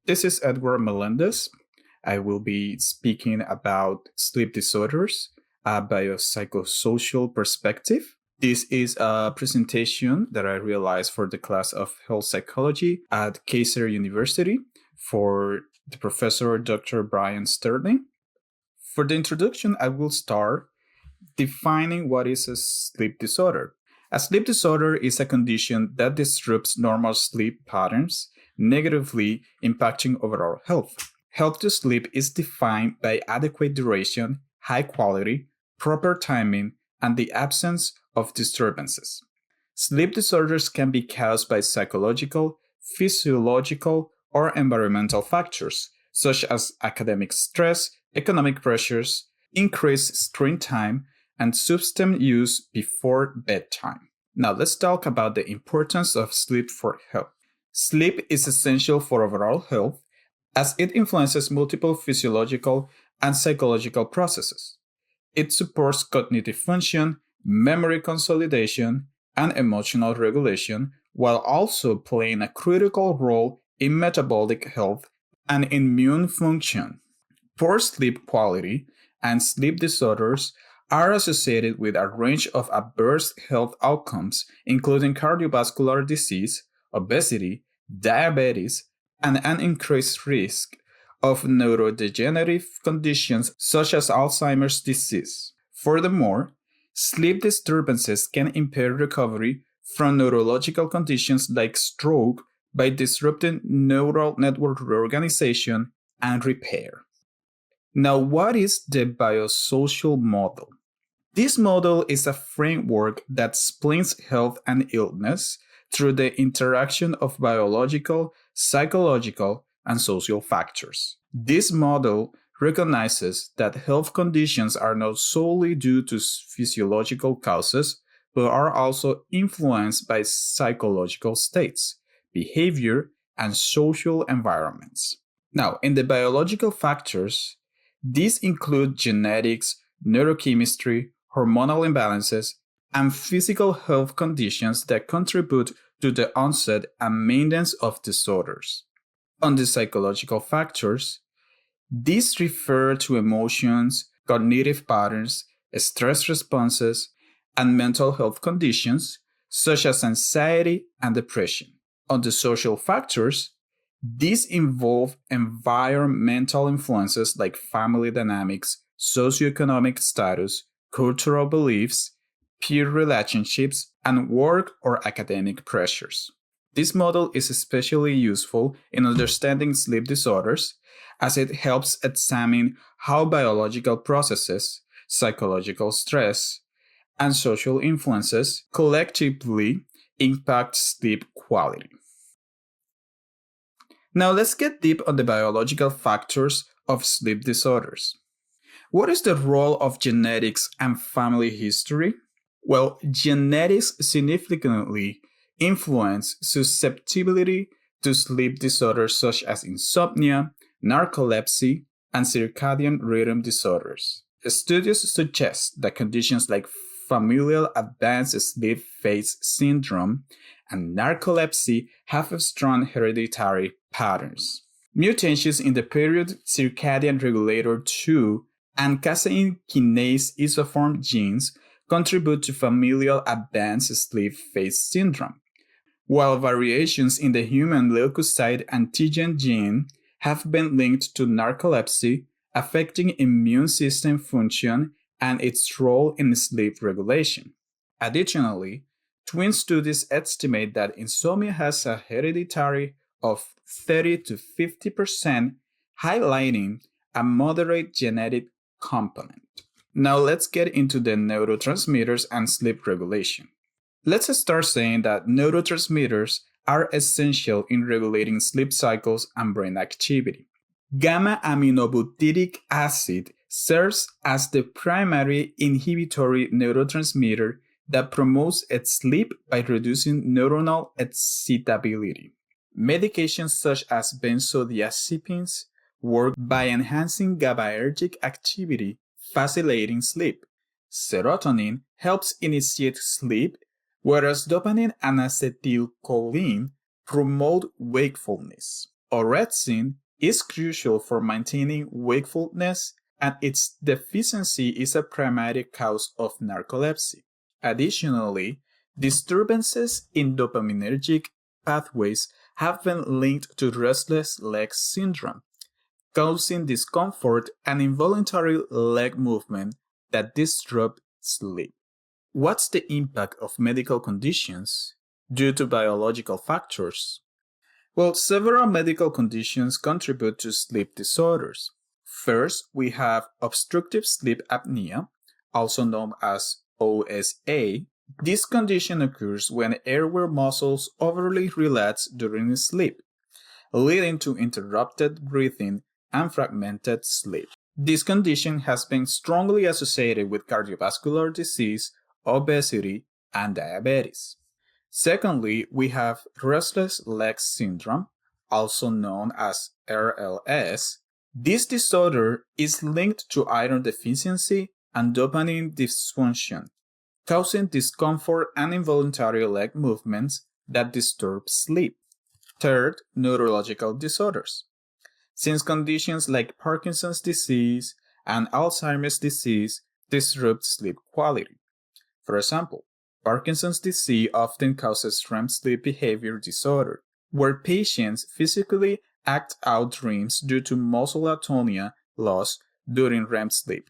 This is Edward Melendez. I will be speaking about sleep disorders, a biopsychosocial perspective. This is a presentation that I realized for the class of health psychology at Keiser University for the professor Dr. Brian Sterling. For the introduction, I will start defining what is a sleep disorder. A sleep disorder is a condition that disrupts normal sleep patterns, negatively impacting overall health. Health to sleep is defined by adequate duration, high quality, proper timing, and the absence of disturbances. Sleep disorders can be caused by psychological, physiological, or environmental factors, such as academic stress, economic pressures, increased screen time, and substance use before bedtime. Now let's talk about the importance of sleep for health. Sleep is essential for overall health as it influences multiple physiological and psychological processes. It supports cognitive function, memory consolidation, and emotional regulation, while also playing a critical role in metabolic health and immune function. Poor sleep quality and sleep disorders are associated with a range of adverse health outcomes, including cardiovascular disease, obesity, diabetes, and an increased risk of neurodegenerative conditions such as Alzheimer's disease. Furthermore, sleep disturbances can impair recovery from neurological conditions like stroke by disrupting neural network reorganization and repair. Now, what is the biosocial model? This model is a framework that explains health and illness through the interaction of biological, psychological, and social factors. This model recognizes that health conditions are not solely due to physiological causes, but are also influenced by psychological states, behavior, and social environments. Now, in the biological factors, these include genetics, neurochemistry, hormonal imbalances, and physical health conditions that contribute to the onset and maintenance of disorders. On the psychological factors, these refer to emotions, cognitive patterns, stress responses, and mental health conditions such as anxiety and depression. On the social factors, these involve environmental influences like family dynamics, socioeconomic status, cultural beliefs, peer relationships, and work or academic pressures. This model is especially useful in understanding sleep disorders as it helps examine how biological processes, psychological stress, and social influences collectively impact sleep quality. Now let's get deep on the biological factors of sleep disorders. What is the role of genetics and family history? Well, genetics significantly influence susceptibility to sleep disorders such as insomnia, narcolepsy, and circadian rhythm disorders. Studies suggest that conditions like familial advanced sleep phase syndrome and narcolepsy have strong hereditary patterns. Mutations in the period circadian regulator 2 and casein kinase isoform genes contribute to familial advanced sleep phase syndrome, while variations in the human leukocyte antigen gene have been linked to narcolepsy, affecting immune system function and its role in sleep regulation. Additionally, twin studies estimate that insomnia has a hereditary of 30 to 50%, highlighting a moderate genetic component. Now let's get into the neurotransmitters and sleep regulation. Let's start saying that neurotransmitters are essential in regulating sleep cycles and brain activity. Gamma-aminobutyric acid serves as the primary inhibitory neurotransmitter that promotes its sleep by reducing neuronal excitability. Medications such as benzodiazepines work by enhancing GABAergic activity, facilitating sleep. Serotonin helps initiate sleep, whereas dopamine and acetylcholine promote wakefulness. Orexin is crucial for maintaining wakefulness, and its deficiency is a primary cause of narcolepsy. Additionally, disturbances in dopaminergic pathways have been linked to restless leg syndrome, causing discomfort and involuntary leg movement that disrupt sleep. What's the impact of medical conditions due to biological factors? Well, several medical conditions contribute to sleep disorders. First, we have obstructive sleep apnea, also known as OSA. This condition occurs when airway muscles overly relax during sleep, leading to interrupted breathing and fragmented sleep. This condition has been strongly associated with cardiovascular disease, obesity, and diabetes. Secondly, we have restless leg syndrome, also known as RLS. This disorder is linked to iron deficiency and dopamine dysfunction, causing discomfort and involuntary leg movements that disturb sleep. Third, neurological disorders. Since conditions like Parkinson's disease and Alzheimer's disease disrupt sleep quality. For example, Parkinson's disease often causes REM sleep behavior disorder, where patients physically act out dreams due to muscle atonia loss during REM sleep.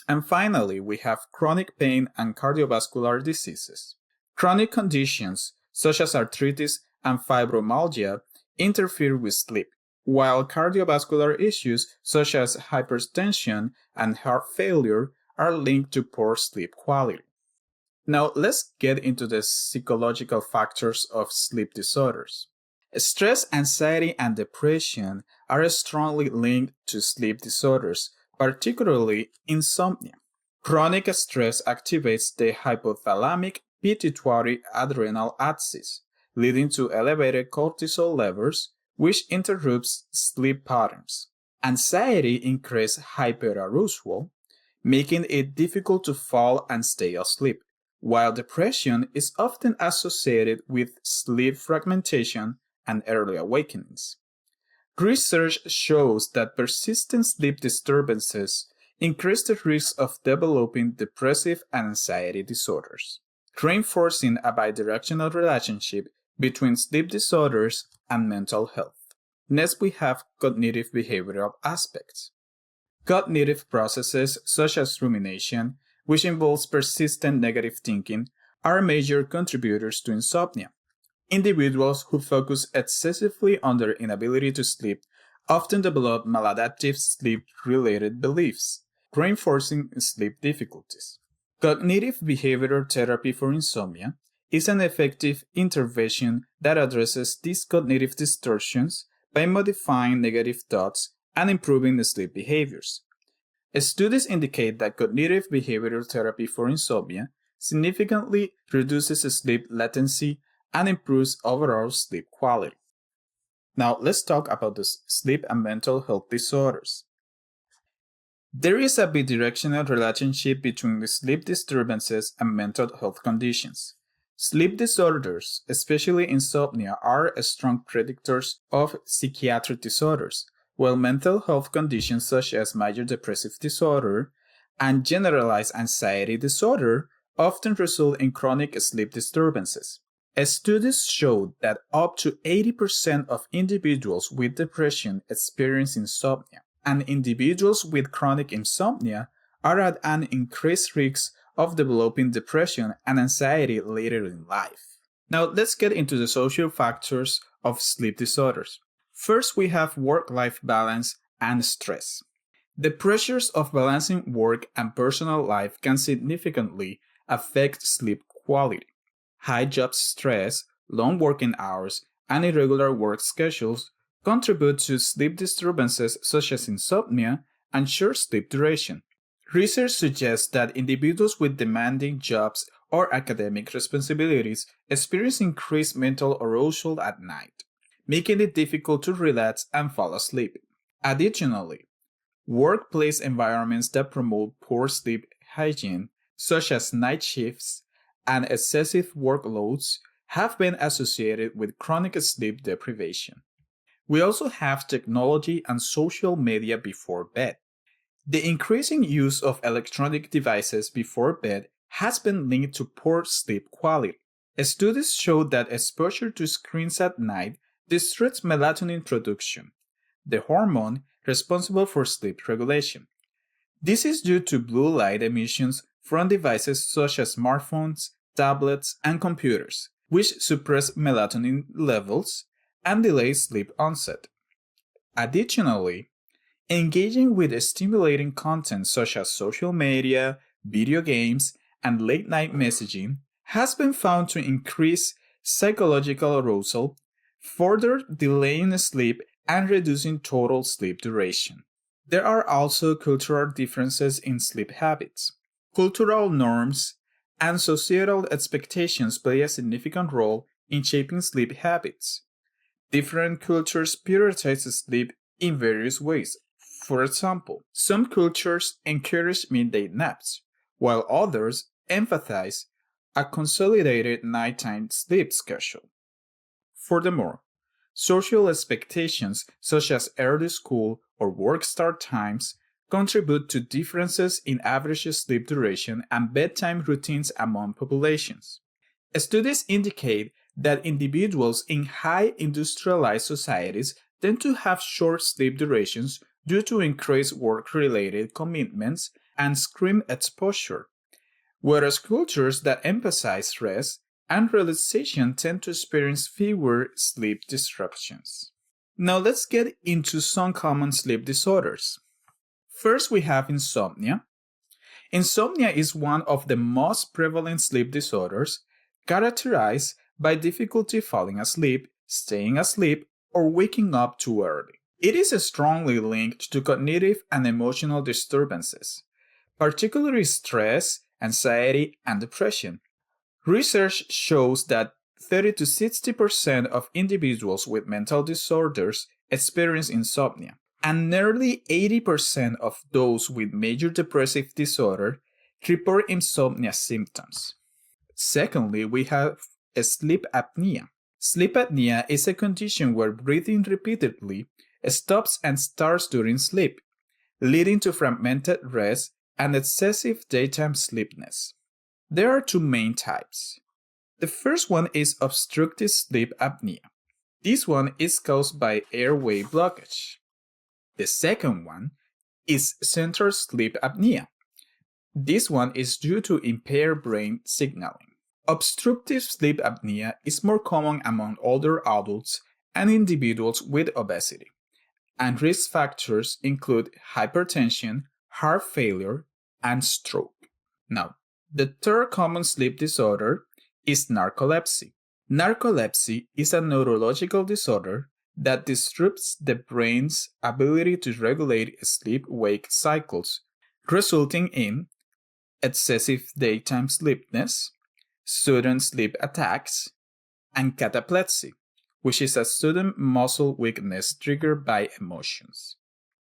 And finally, we have chronic pain and cardiovascular diseases. Chronic conditions such as arthritis and fibromyalgia interfere with sleep, while cardiovascular issues such as hypertension and heart failure are linked to poor sleep quality. Now, let's get into the psychological factors of sleep disorders. Stress, anxiety, and depression are strongly linked to sleep disorders, particularly insomnia. Chronic stress activates the hypothalamic pituitary adrenal axis, leading to elevated cortisol levels, which interrupts sleep patterns. Anxiety increases hyperarousal, making it difficult to fall and stay asleep, while depression is often associated with sleep fragmentation and early awakenings. Research shows that persistent sleep disturbances increase the risk of developing depressive and anxiety disorders, reinforcing a bidirectional relationship between sleep disorders and mental health. Next, we have cognitive behavioral aspects. Cognitive processes such as rumination, which involves persistent negative thinking, are major contributors to insomnia. Individuals who focus excessively on their inability to sleep often develop maladaptive sleep-related beliefs, reinforcing sleep difficulties. Cognitive behavioral therapy for insomnia is an effective intervention that addresses these cognitive distortions by modifying negative thoughts and improving sleep behaviors. Studies indicate that cognitive behavioral therapy for insomnia significantly reduces sleep latency and improves overall sleep quality. Now, let's talk about the sleep and mental health disorders. There is a bidirectional relationship between the sleep disturbances and mental health conditions. Sleep disorders, especially insomnia, are strong predictors of psychiatric disorders, while mental health conditions such as major depressive disorder and generalized anxiety disorder often result in chronic sleep disturbances. Studies showed that up to 80% of individuals with depression experience insomnia, and individuals with chronic insomnia are at an increased risk of developing depression and anxiety later in life. Now, let's get into the social factors of sleep disorders. First, we have work-life balance and stress. The pressures of balancing work and personal life can significantly affect sleep quality. High job stress, long working hours, and irregular work schedules contribute to sleep disturbances such as insomnia and short sleep duration. Research suggests that individuals with demanding jobs or academic responsibilities experience increased mental arousal at night, making it difficult to relax and fall asleep. Additionally, workplace environments that promote poor sleep hygiene, such as night shifts and excessive workloads, have been associated with chronic sleep deprivation. We also have technology and social media before bed. The increasing use of electronic devices before bed has been linked to poor sleep quality. Studies show that exposure to screens at night disrupts melatonin production, the hormone responsible for sleep regulation. This is due to blue light emissions from devices such as smartphones, tablets, and computers, which suppress melatonin levels and delay sleep onset. Additionally, engaging with stimulating content such as social media, video games, and late night messaging has been found to increase psychological arousal, further delaying sleep and reducing total sleep duration. There are also cultural differences in sleep habits. Cultural norms and societal expectations play a significant role in shaping sleep habits. Different cultures prioritize sleep in various ways. For example, some cultures encourage midday naps, while others emphasize a consolidated nighttime sleep schedule. Furthermore, social expectations such as early school or work start times contribute to differences in average sleep duration and bedtime routines among populations. Studies indicate that individuals in high industrialized societies tend to have short sleep durations due to increased work-related commitments and screen exposure, whereas cultures that emphasize rest and relaxation tend to experience fewer sleep disruptions. Now let's get into some common sleep disorders. First, we have insomnia. Insomnia is one of the most prevalent sleep disorders, characterized by difficulty falling asleep, staying asleep, or waking up too early. It is strongly linked to cognitive and emotional disturbances, particularly stress, anxiety, and depression. Research shows that 30 to 60% of individuals with mental disorders experience insomnia, and nearly 80% of those with major depressive disorder report insomnia symptoms. Secondly, we have sleep apnea. Sleep apnea is a condition where breathing repeatedly stops and starts during sleep, leading to fragmented rest and excessive daytime sleepiness. There are two main types. The first one is obstructive sleep apnea. This one is caused by airway blockage. The second one is central sleep apnea. This one is due to impaired brain signaling. Obstructive sleep apnea is more common among older adults and individuals with obesity, and risk factors include hypertension, heart failure, and stroke. Now, the third common sleep disorder is narcolepsy. Narcolepsy is a neurological disorder that disrupts the brain's ability to regulate sleep-wake cycles, resulting in excessive daytime sleepiness, sudden sleep attacks, and cataplexy, which is a sudden muscle weakness triggered by emotions.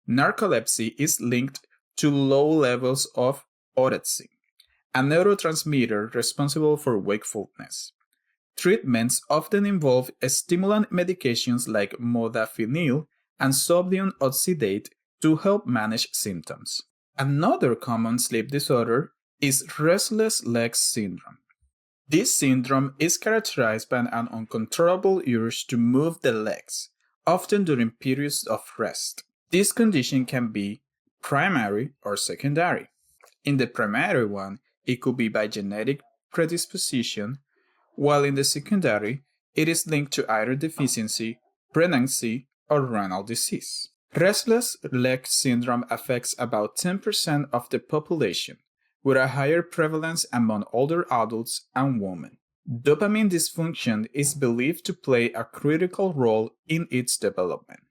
Narcolepsy is linked to low levels of orexin, a neurotransmitter responsible for wakefulness. Treatments often involve stimulant medications like modafinil and sodium oxybate to help manage symptoms. Another common sleep disorder is restless leg syndrome. This syndrome is characterized by an uncontrollable urge to move the legs, often during periods of rest. This condition can be primary or secondary. In the primary one, it could be by genetic predisposition, while in the secondary, it is linked to iron deficiency, pregnancy, or renal disease. Restless leg syndrome affects about 10% of the population, with a higher prevalence among older adults and women. Dopamine dysfunction is believed to play a critical role in its development.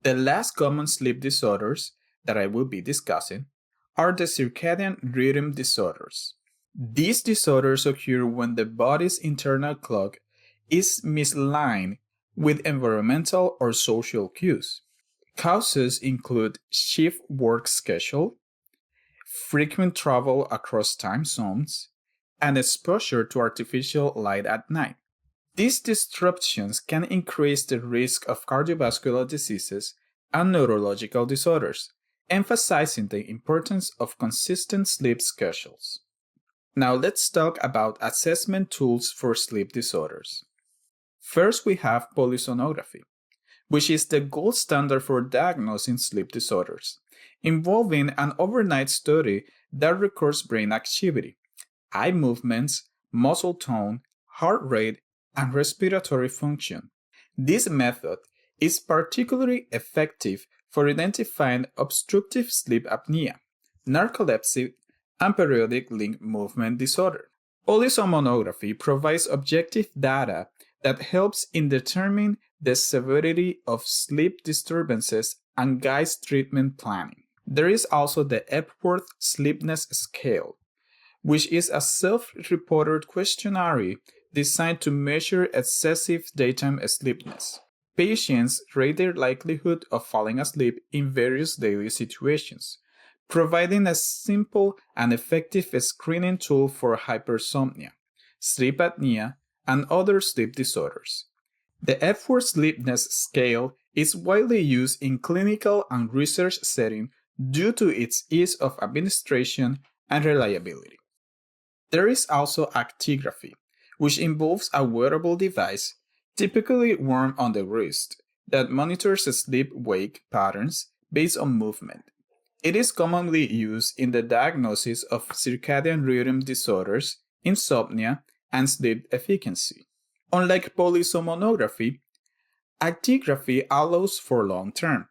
The last common sleep disorders that I will be discussing are the circadian rhythm disorders. These disorders occur when the body's internal clock is misaligned with environmental or social cues. Causes include shift work schedule, frequent travel across time zones, and exposure to artificial light at night. These disruptions can increase the risk of cardiovascular diseases and neurological disorders, emphasizing the importance of consistent sleep schedules. Now let's talk about assessment tools for sleep disorders. First, we have polysomnography, which is the gold standard for diagnosing sleep disorders, involving an overnight study that records brain activity, eye movements, muscle tone, heart rate, and respiratory function. This method is particularly effective for identifying obstructive sleep apnea, narcolepsy, and periodic limb movement disorder. Polysomnography provides objective data that helps in determining the severity of sleep disturbances and guides treatment planning. There is also the Epworth Sleepiness Scale, which is a self-reported questionnaire designed to measure excessive daytime sleepiness. Patients rate their likelihood of falling asleep in various daily situations, providing a simple and effective screening tool for hypersomnia, sleep apnea, and other sleep disorders. The Epworth Sleepiness Scale is widely used in clinical and research settings due to its ease of administration and reliability. There is also Actigraphy, which involves a wearable device, typically worn on the wrist, that monitors sleep-wake patterns based on movement. It is commonly used in the diagnosis of circadian rhythm disorders, insomnia, and sleep efficacy. Unlike polysomnography, actigraphy allows for long-term,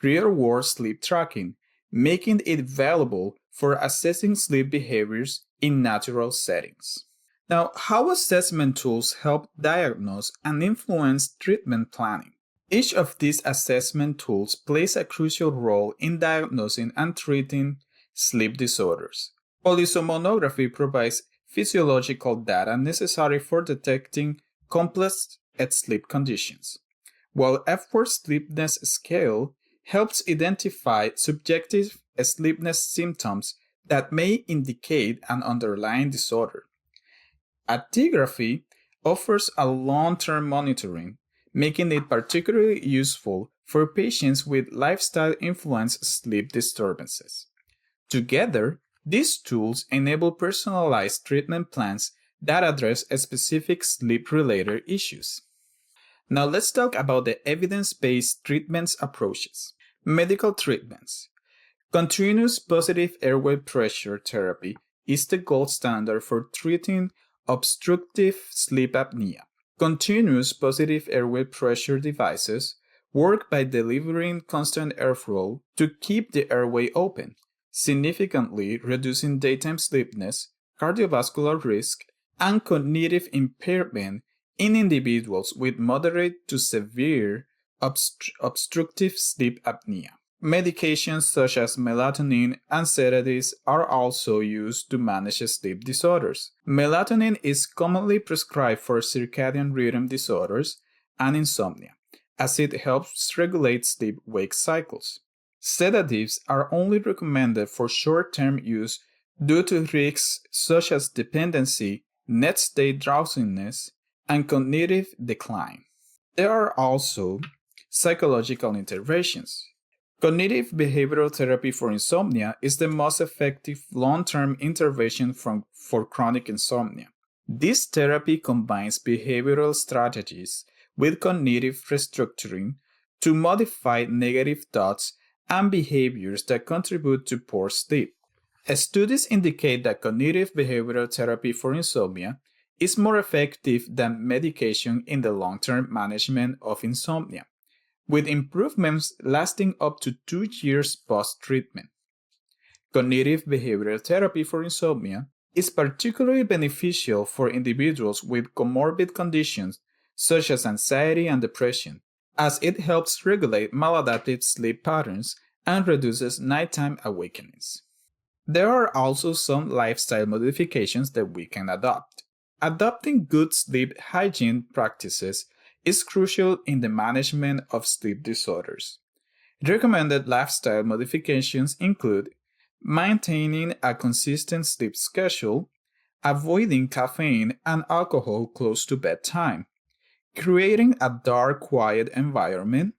real-world sleep tracking, making it valuable for assessing sleep behaviors in natural settings. Now, how assessment tools help diagnose and influence treatment planning? Each of these assessment tools plays a crucial role in diagnosing and treating sleep disorders. Polysomnography provides physiological data necessary for detecting complex sleep conditions, while Epworth Sleepiness Scale helps identify subjective sleepiness symptoms that may indicate an underlying disorder. Actigraphy offers a long-term monitoring, making it particularly useful for patients with lifestyle-influenced sleep disturbances. Together, these tools enable personalized treatment plans that address specific sleep-related issues. Now let's talk about the evidence-based treatments approaches. Medical treatments. Continuous positive airway pressure therapy is the gold standard for treating obstructive sleep apnea. Continuous positive airway pressure devices work by delivering constant airflow to keep the airway open, significantly reducing daytime sleepiness, cardiovascular risk, and cognitive impairment in individuals with moderate to severe obstructive sleep apnea. Medications such as melatonin and sedatives are also used to manage sleep disorders. Melatonin is commonly prescribed for circadian rhythm disorders and insomnia, as it helps regulate sleep-wake cycles. Sedatives are only recommended for short-term use due to risks such as dependency, next-day drowsiness, and cognitive decline. There are also psychological interventions. Cognitive behavioral therapy for insomnia is the most effective long-term intervention for chronic insomnia. This therapy combines behavioral strategies with cognitive restructuring to modify negative thoughts and behaviors that contribute to poor sleep. Studies indicate that cognitive behavioral therapy for insomnia is more effective than medication in the long-term management of insomnia, with improvements lasting up to 2 years post-treatment. Cognitive behavioral therapy for insomnia is particularly beneficial for individuals with comorbid conditions such as anxiety and depression, as it helps regulate maladaptive sleep patterns and reduces nighttime awakenings. There are also some lifestyle modifications that we can adopt. Adopting good sleep hygiene practices is crucial in the management of sleep disorders. Recommended lifestyle modifications include maintaining a consistent sleep schedule, avoiding caffeine and alcohol close to bedtime, creating a dark, quiet environment,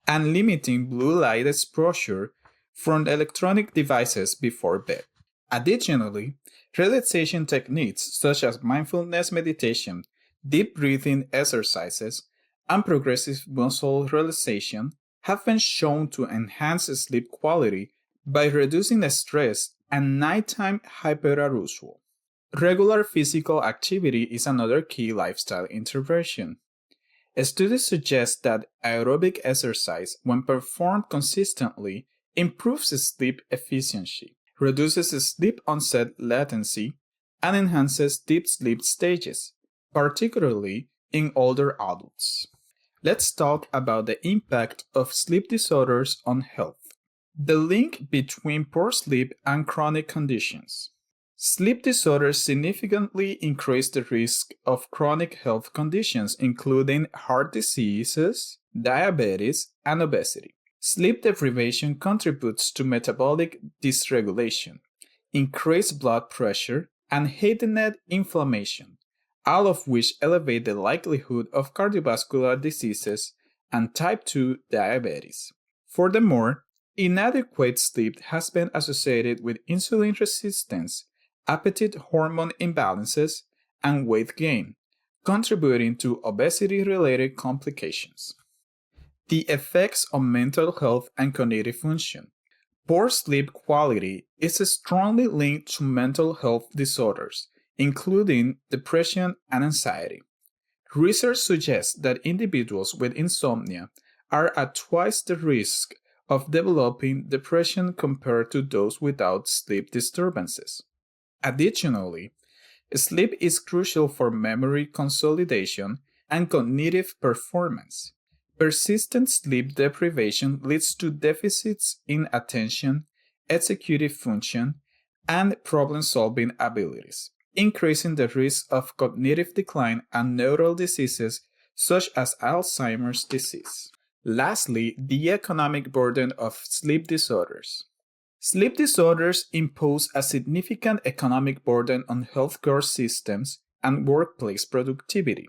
and limiting blue light exposure from electronic devices before bed. Additionally, relaxation techniques such as mindfulness meditation, deep breathing exercises, and progressive muscle relaxation have been shown to enhance sleep quality by reducing stress and nighttime hyperarousal. Regular physical activity is another key lifestyle intervention. Studies suggest that aerobic exercise, when performed consistently, improves sleep efficiency, reduces sleep onset latency, and enhances deep sleep stages, particularly in older adults. Let's talk about the impact of sleep disorders on health. The link between poor sleep and chronic conditions. Sleep disorders significantly increase the risk of chronic health conditions, including heart diseases, diabetes, and obesity. Sleep deprivation contributes to metabolic dysregulation, increased blood pressure, and heightened inflammation, all of which elevate the likelihood of cardiovascular diseases and type 2 diabetes. Furthermore, inadequate sleep has been associated with insulin resistance, appetite hormone imbalances, and weight gain, contributing to obesity-related complications. The effects on mental health and cognitive function. Poor sleep quality is strongly linked to mental health disorders, including depression and anxiety. Research suggests that individuals with insomnia are at twice the risk of developing depression compared to those without sleep disturbances. Additionally, sleep is crucial for memory consolidation and cognitive performance. Persistent sleep deprivation leads to deficits in attention, executive function, and problem-solving abilities, increasing the risk of cognitive decline and neural diseases such as Alzheimer's disease. Lastly, the economic burden of sleep disorders. Sleep disorders impose a significant economic burden on healthcare systems and workplace productivity.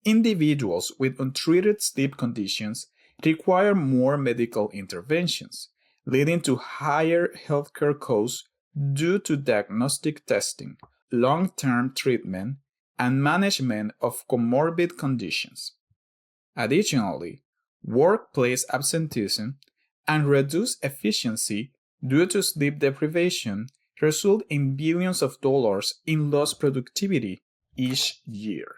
Individuals with untreated sleep conditions require more medical interventions, leading to higher healthcare costs due to diagnostic testing, long-term treatment, and management of comorbid conditions. Additionally, workplace absenteeism and reduced efficiency due to sleep deprivation result in billions of dollars in lost productivity each year.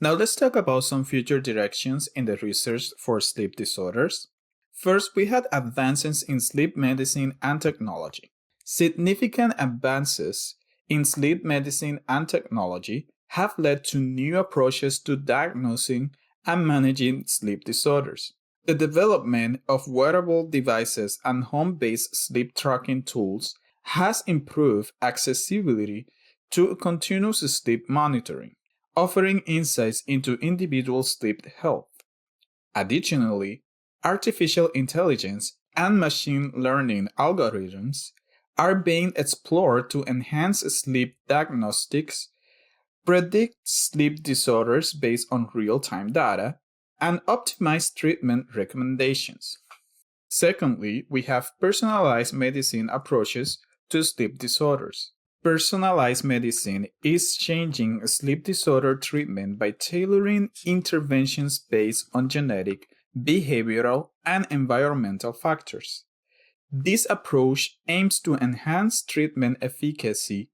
Now let's talk about some future directions in the research for sleep disorders. First, we had advances in sleep medicine and technology. Significant advances in sleep medicine and technology have led to new approaches to diagnosing and managing sleep disorders. The development of wearable devices and home-based sleep tracking tools has improved accessibility to continuous sleep monitoring, offering insights into individual sleep health. Additionally, artificial intelligence and machine learning algorithms are being explored to enhance sleep diagnostics, predict sleep disorders based on real-time data, and optimize treatment recommendations. Secondly, we have personalized medicine approaches to sleep disorders. Personalized medicine is changing sleep disorder treatment by tailoring interventions based on genetic, behavioral, and environmental factors. This approach aims to enhance treatment efficacy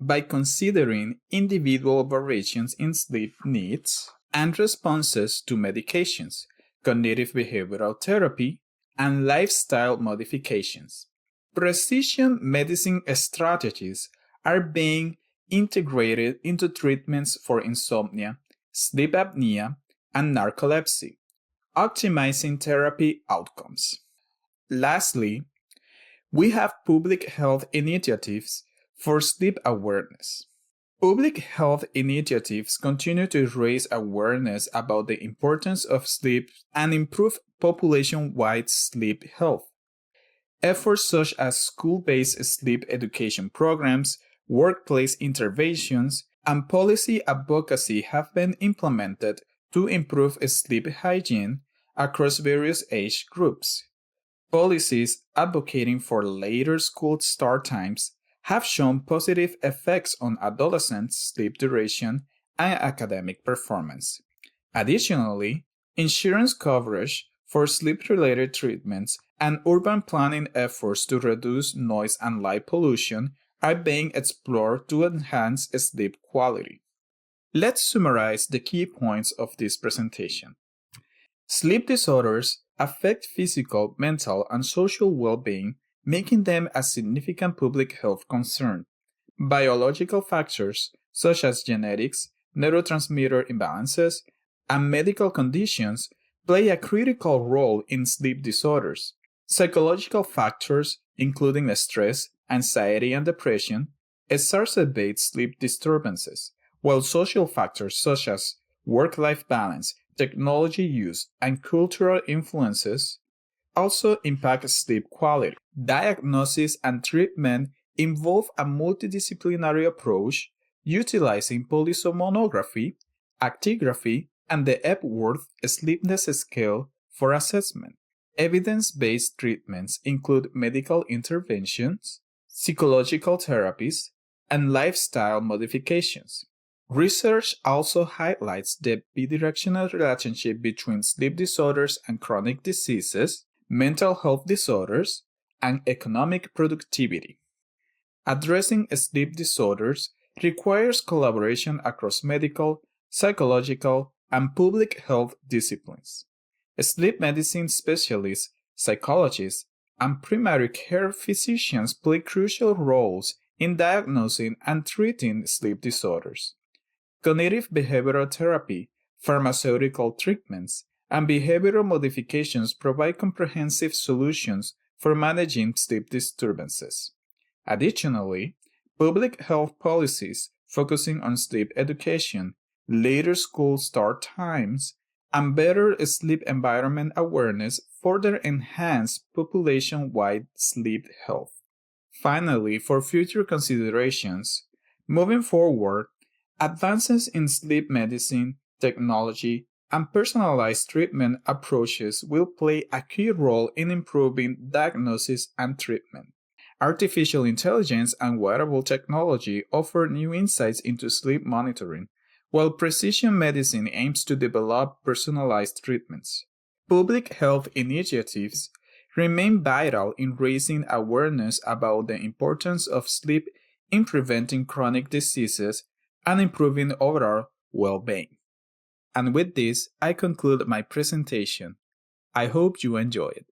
by considering individual variations in sleep needs and responses to medications, cognitive behavioral therapy, and lifestyle modifications. Precision medicine strategies are being integrated into treatments for insomnia, sleep apnea, and narcolepsy, optimizing therapy outcomes. Lastly, we have public health initiatives for sleep awareness. Public health initiatives continue to raise awareness about the importance of sleep and improve population-wide sleep health. Efforts such as school-based sleep education programs, workplace interventions, and policy advocacy have been implemented to improve sleep hygiene across various age groups. Policies advocating for later school start times have shown positive effects on adolescents' sleep duration and academic performance. Additionally, insurance coverage for sleep-related treatments and urban planning efforts to reduce noise and light pollution are being explored to enhance sleep quality. Let's summarize the key points of this presentation. Sleep disorders affect physical, mental, and social well-being, making them a significant public health concern. Biological factors such as genetics, neurotransmitter imbalances, and medical conditions play a critical role in sleep disorders. Psychological factors, including stress, anxiety, and depression, exacerbate sleep disturbances, while social factors such as work-life balance, technology use, and cultural influences also impact sleep quality. Diagnosis and treatment involve a multidisciplinary approach utilizing polysomnography, actigraphy, and the Epworth sleepiness scale for assessment. Evidence-based treatments include medical interventions, psychological therapies, and lifestyle modifications. Research also highlights the bidirectional relationship between sleep disorders and chronic diseases, mental health disorders, and economic productivity. Addressing sleep disorders requires collaboration across medical, psychological, and public health disciplines. Sleep medicine specialists, psychologists, and primary care physicians play crucial roles in diagnosing and treating sleep disorders. Cognitive behavioral therapy, pharmaceutical treatments, and behavioral modifications provide comprehensive solutions for managing sleep disturbances. Additionally, public health policies focusing on sleep education, later school start times, and better sleep environment awareness further enhance population-wide sleep health. Finally, for future considerations, moving forward, advances in sleep medicine, technology, and personalized treatment approaches will play a key role in improving diagnosis and treatment. Artificial intelligence and wearable technology offer new insights into sleep monitoring, while precision medicine aims to develop personalized treatments. Public health initiatives remain vital in raising awareness about the importance of sleep in preventing chronic diseases and improving overall well-being. And with this, I conclude my presentation. I hope you enjoy it.